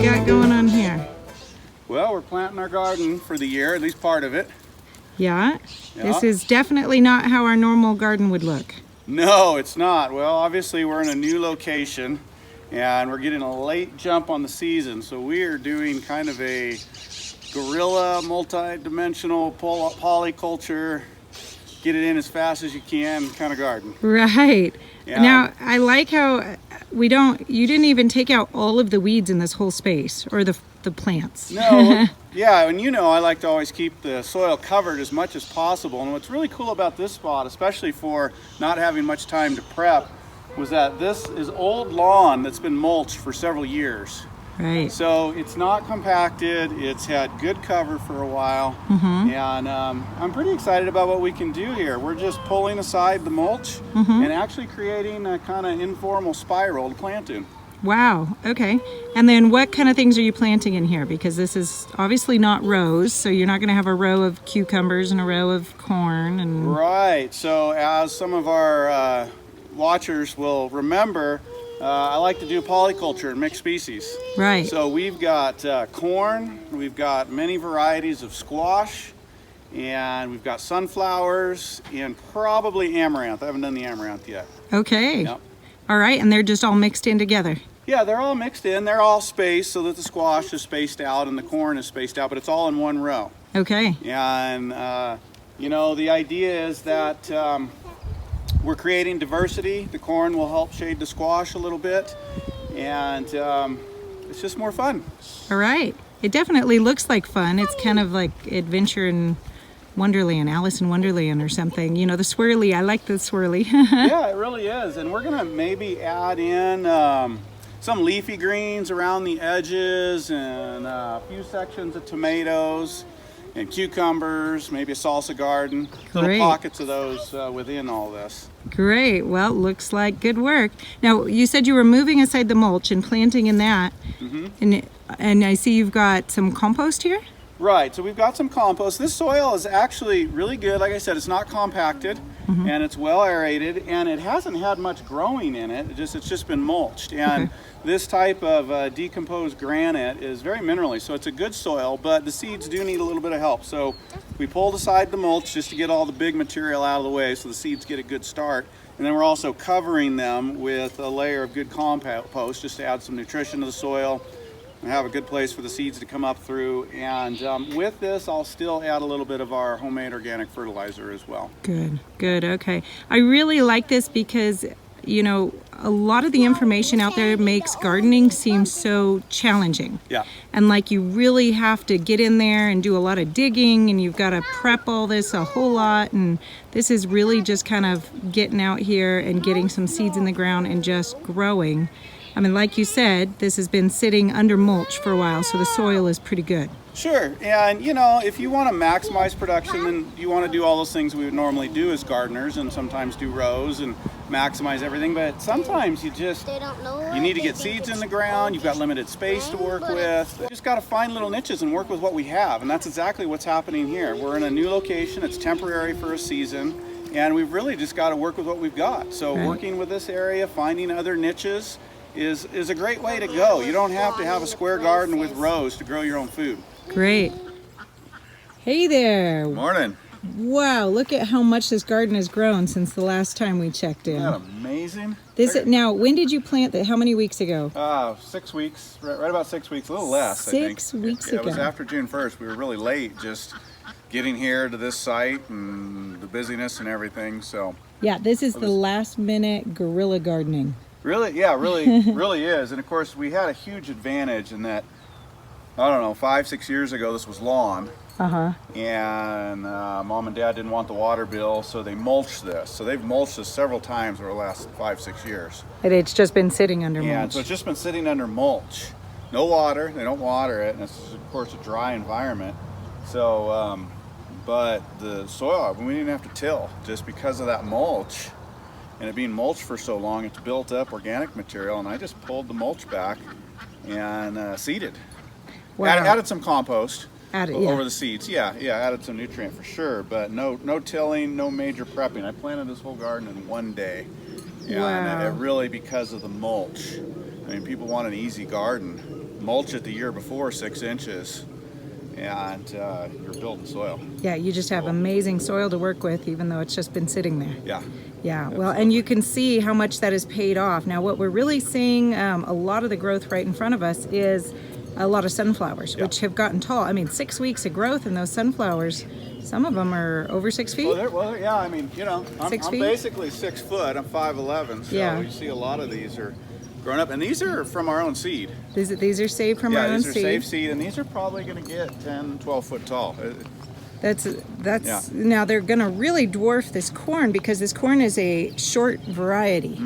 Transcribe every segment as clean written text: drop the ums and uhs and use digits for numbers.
got going on here? Well, we're planting our garden for the year, at least part of it. Yeah? Yeah. This is definitely not how our normal garden would look. No, it's not. Well, obviously we're in a new location and we're getting a late jump on the season. So we are doing kind of a guerrilla, multi-dimensional polyculture, get it in as fast as you can kind of garden. Right. Yeah. Now, I like how you didn't even take out all of the weeds in this whole space, or the plants. No, yeah, and you know I like to always keep the soil covered as much as possible. And what's really cool about this spot, especially for not having much time to prep, was that this is old lawn that's been mulched for several years. Right. So it's not compacted, it's had good cover for a while, and I'm pretty excited about what we can do here. We're just pulling aside the mulch and actually creating a kind of informal spiral to plant in. Wow, okay. And then what kind of things are you planting in here? Because this is obviously not rows, so you're not going to have a row of cucumbers and a row of corn. And Right, so as some of our watchers will remember, I like to do polyculture and mixed species. Right. So we've got corn, we've got many varieties of squash, and we've got sunflowers, and probably amaranth. I haven't done the amaranth yet. Okay. Yep. All right, and they're just all mixed in together. Yeah, they're all mixed in. They're all spaced so that the squash is spaced out and the corn is spaced out, but it's all in one row. Okay. And, you know, the idea is that we're creating diversity. The corn will help shade the squash a little bit, and it's just more fun. All right. It definitely looks like fun. It's kind of like Adventure in Wonderland, Alice in Wonderland or something. You know, the swirly. I like the swirly. Yeah, it really is. And we're gonna maybe add in some leafy greens around the edges, and a few sections of tomatoes and cucumbers, maybe a salsa garden. Little Great. pockets of those within all this. Great. Well, looks like good work. Now, you said you were moving aside the mulch and planting in that. And I see you've got some compost here? Right, so we've got some compost. This soil is actually really good. Like I said, it's not compacted and it's well aerated, and it hasn't had much growing in it. It's just been mulched. And this type of decomposed granite is very minerally, so it's a good soil, but the seeds do need a little bit of help. So we pulled aside the mulch just to get all the big material out of the way so the seeds get a good start. And then we're also covering them with a layer of good compost just to add some nutrition to the soil and have a good place for the seeds to come up through. And with this, I'll still add a little bit of our homemade organic fertilizer as well. Good, good, okay. I really like this because, you know, a lot of the information out there makes gardening seem so challenging. Yeah. And like you really have to get in there and do a lot of digging, and you've got to prep all this a whole lot. And this is really just kind of getting out here and getting some seeds in the ground and just growing. I mean, like you said, this has been sitting under mulch for a while, so the soil is pretty good. Sure, and you know, if you want to maximize production, then you want to do all those things we would normally do as gardeners, and sometimes do rows and maximize everything, but sometimes you need to get seeds in the ground, you've got limited space to work with. You just got to find little niches and work with what we have, and that's exactly what's happening here. We're in a new location, it's temporary for a season, and we've really just got to work with what we've got. So working with this area, finding other niches, is a great way to go. You don't have to have a square garden with rows to grow your own food. Great. Hey there. Morning. Wow, look at how much this garden has grown since the last time we checked in. Isn't that amazing? Now, when did you plant that? How many weeks ago? 6 weeks, right about 6 weeks, a little less, I think. 6 weeks It ago. was after June 1st. We were really late just getting here to this site and the busyness and everything, so. Yeah, this is the last minute guerrilla gardening. Really, yeah, really is. And of course, we had a huge advantage in that, I don't know, 5-6 years ago, this was lawn. And Mom and Dad didn't want the water bill, so they mulched this. So they've mulched this several times over the last 5-6 years. And it's just been sitting under mulch. And so it's just been sitting under mulch. No water, they don't water it, and it's of course a dry environment. So, but the soil, we didn't have to till just because of that mulch. And it being mulched for so long, it's built up organic material, and I just pulled the mulch back and seeded. Wow. Added some compost over yeah. the seeds. Yeah, added some nutrient for sure, but no tilling, no major prepping. I planted this whole garden in one day. Wow. And it really, because of the mulch. I mean, people want an easy garden. mulch it the year before 6 inches, and you're building soil. Yeah, you just have amazing soil to work with, even though it's just been sitting there. Yeah. Yeah, well, and you can see how much that has paid off. Now, what we're really seeing, a lot of the growth right in front of us is a lot of sunflowers, which have gotten tall. I mean, 6 weeks of growth in those sunflowers. Some of them are over 6 feet. Well, yeah, I mean, you know, I'm basically 6 foot. I'm 5'11", so you see a lot of these are grown up. And these are from our own seed. These are saved from our own seed? Yeah, these are saved seed, and these are probably going to get 10, 12 foot tall. Now they're going to really dwarf this corn because this corn is a short variety.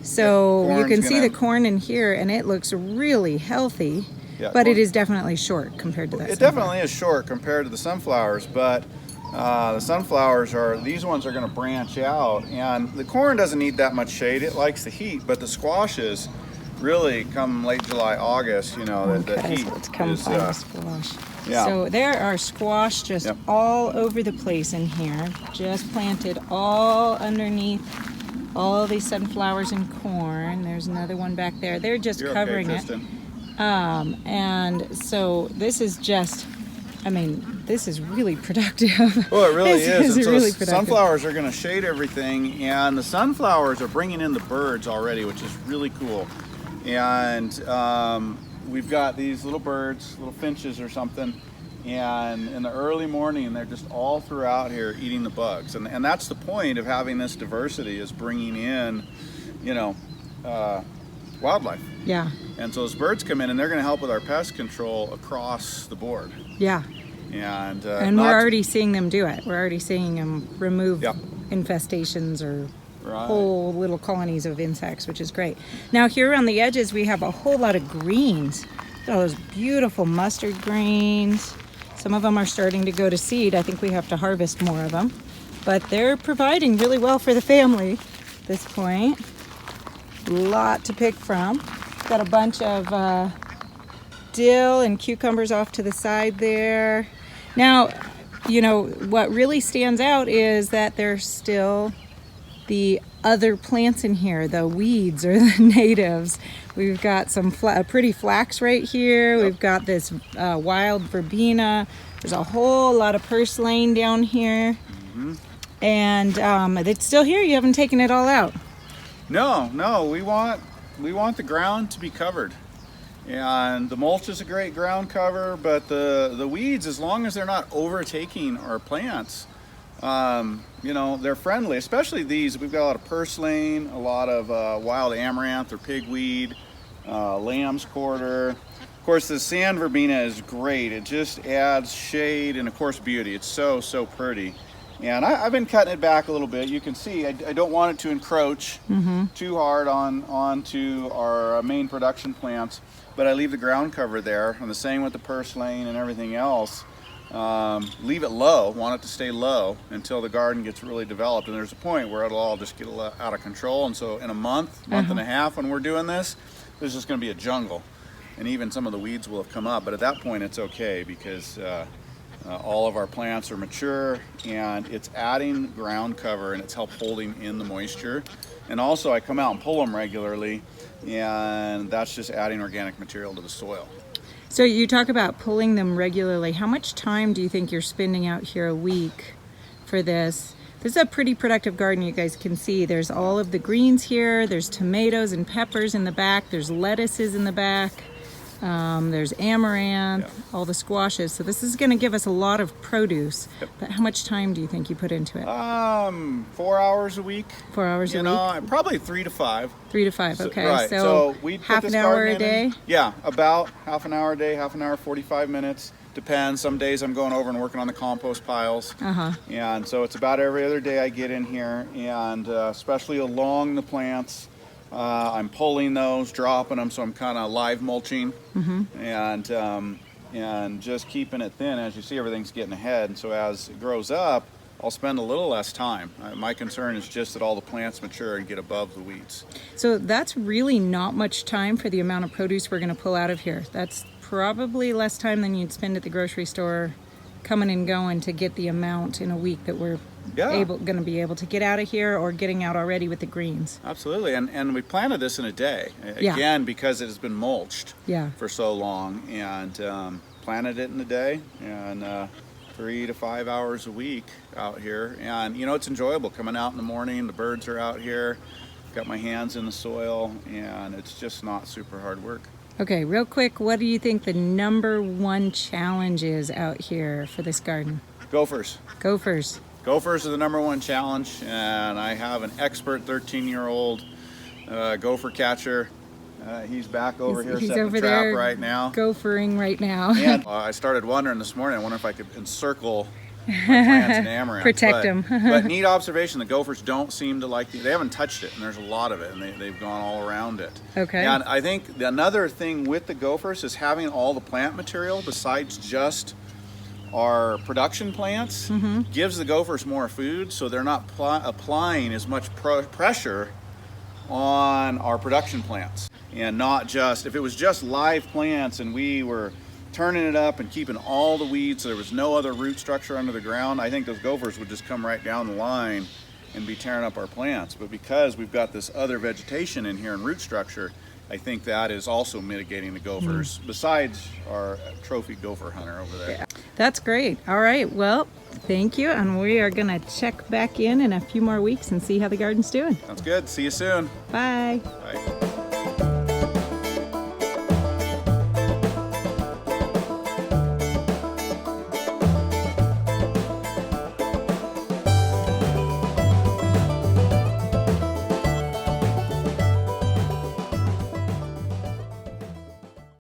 So you can see the corn in here, and it looks really healthy, but it is definitely short compared to that. It definitely is short compared to the sunflowers, but the sunflowers these ones are going to branch out, and the corn doesn't need that much shade. It likes the heat, but the squashes really come late July, August, you know, the heat let's come find the squash. Yeah. So there are squash just all over the place in here, just planted all underneath all these sunflowers and corn. There's another one back there. They're just covering it. And so this is just, I mean, this is really productive. Well, it really is. And so really the sunflowers are going to shade everything, and the sunflowers are bringing in the birds already, which is really cool. And we've got these little birds, little finches or something, and in the early morning they're just all throughout here eating the bugs. And that's the point of having this diversity, is bringing in, you know, wildlife. Yeah. And so those birds come in, and they're going to help with our pest control across the board. Yeah. And we're already seeing them do it. We're already seeing them remove infestations or whole little colonies of insects, which is great. Now here around the edges we have a whole lot of greens. Look at all those beautiful mustard greens. Some of them are starting to go to seed. I think we have to harvest more of them. But they're providing really well for the family at this point. A lot to pick from. Got a bunch of dill and cucumbers off to the side there. Now, you know, what really stands out is that there's still the other plants in here, the weeds or the natives. We've got some pretty flax right here. We've got this wild verbena. There's a whole lot of purslane down here. And it's still here. You haven't taken it all out. No, we want the ground to be covered. And the mulch is a great ground cover, but the weeds, as long as they're not overtaking our plants, you know, they're friendly, especially these. We've got a lot of purslane, a lot of wild amaranth or pigweed, lamb's quarter. Of course, the sand verbena is great. It just adds shade and, of course, beauty. It's so pretty. And I've been cutting it back a little bit. You can see I don't want it to encroach too hard onto our main production plants, but I leave the ground cover there, and the same with the purslane and everything else. Leave it low, want it to stay low until the garden gets really developed, and there's a point where it'll all just get out of control. And so in a month and a half when we're doing this, there's just going to be a jungle, and even some of the weeds will have come up, but at that point it's okay, because all of our plants are mature, and it's adding ground cover, and it's help holding in the moisture. And also I come out and pull them regularly, and that's just adding organic material to the soil. So you talk about pulling them regularly. How much time do you think you're spending out here a week for this? This is a pretty productive garden. You guys can see there's all of the greens here. There's tomatoes and peppers in the back. There's lettuces in the back. There's amaranth, all the squashes. So this is going to give us a lot of produce. But how much time do you think you put into it? 4 hours a week. 4 hours a week? You know, probably 3 to 5. 3 to 5, okay. Right. So we half an hour a day? Yeah, about half an hour a day, half an hour, 45 minutes. Depends. Some days I'm going over and working on the compost piles. And so it's about every other day I get in here, and especially along the plants. I'm pulling those, dropping them, so I'm kind of live mulching, and just keeping it thin. As you see, everything's getting ahead, and so as it grows up, I'll spend a little less time. My concern is just that all the plants mature and get above the weeds. So that's really not much time for the amount of produce we're going to pull out of here. That's probably less time than you'd spend at the grocery store coming and going to get the amount in a week that we're going to be able to get out of here or getting out already with the greens. Absolutely, and we planted this in a day, Yeah. again, because it has been mulched Yeah. for so long, and planted it in a day, and 3 to 5 hours a week out here. And you know, it's enjoyable coming out in the morning. The birds are out here, got my hands in the soil, and it's just not super hard work. Okay, real quick, what do you think the #1 challenge is out here for this garden? Gophers. Gophers. Gophers are the #1 challenge, and I have an expert 13-year-old gopher catcher. He's back over here He's setting over a trap there right now. Gophering right now. And I started wondering this morning, I wonder if I could encircle my plants and amaranth. Protect them. But neat observation, the gophers don't seem to like they haven't touched it, and there's a lot of it, and they've gone all around it. Okay. And I think another thing with the gophers is having all the plant material besides just our production plants gives the gophers more food, so they're not applying as much pressure on our production plants. And not just, if it was just live plants and we were turning it up and keeping all the weeds so there was no other root structure under the ground, I think those gophers would just come right down the line and be tearing up our plants. But because we've got this other vegetation in here and root structure, I think that is also mitigating the gophers, besides our trophy gopher hunter over there. Yeah. That's great. All right, well, thank you, and we are gonna check back in a few more weeks and see how the garden's doing. Sounds good. See you soon. Bye. Bye.